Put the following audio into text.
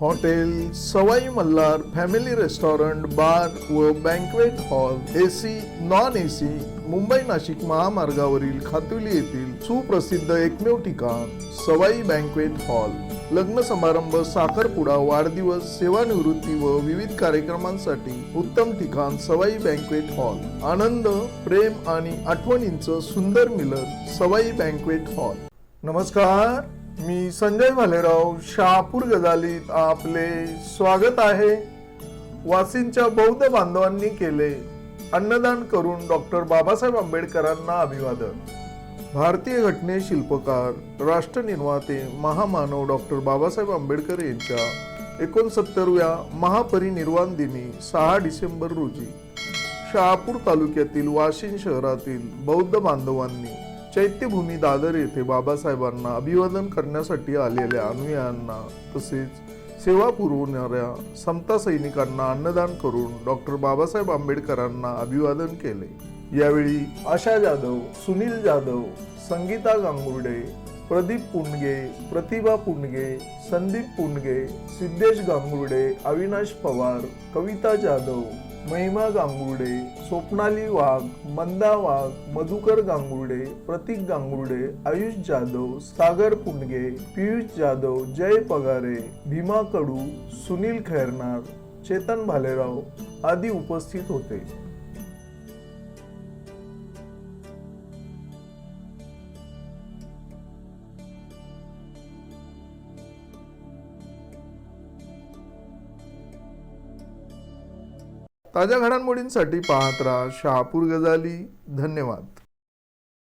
Hotel सवाई Malhar family restaurant bar व banquet hall AC non AC Mumbai Nashik महामार्गावरील खातुली येथील सुप्रसिद्ध एकमेव ठिकाण सवाई बँक्वेट हॉल। लग्न समारंभ साखरपुडा वाढदिवस सेवानिवृत्ती व विविध कार्यक्रमांसाठी उत्तम ठिकाण सवाई बँक्वेट हॉल। आनंद प्रेम आणि आठवणींचं सुंदर मिलन सवाई बँक्वेट हॉल। नमस्कार, मी संजय भालेराव शहापूर गजालीत आपले स्वागत आहे। वासींच्या बौद्ध बांधवांनी केले अन्नदान करून डॉक्टर बाबासाहेब आंबेडकरांना अभिवादन। भारतीय घटने शिल्पकार राष्ट्रनिर्माते महामानव डॉक्टर बाबासाहेब आंबेडकर यांच्या 69व्या महापरिनिर्वाण दिनी 6 डिसेंबर रोजी शहापूर तालुक्यातील वाशिम शहरातील बौद्ध बांधवांनी चैत्यभूमी दादर येथे बाबासाहेबांना अभिवादन करण्यासाठी आलेल्या अनुयायांना तसेच सेवा पुरवणाऱ्या समता सैनिकांना अन्नदान करून डॉक्टर बाबासाहेब आंबेडकरांना अभिवादन केले। यावेळी आशा जाधव, सुनील जाधव, संगीता गांगुर्डे, प्रदीप पुंडगे, प्रतिभा पुंडगे, संदीप पुंडगे, सिद्धेश गांगुर्डे, अविनाश पवार, कविता जाधव, महिमा गांगुर्डे, स्वप्नाली वाघ, मंदा वाघ, मधुकर गांगुर्डे, प्रतीक गांगुर्डे, आयुष जाधव, सागर पुंडगे, पियुष जाधव, जय पगारे, भीमा कडू, सुनील खैरनार, चेतन भालेराव आदी उपस्थित होते। ताज्या घडामोडींसाठी पाहत राहा शहापूर गजाली। धन्यवाद।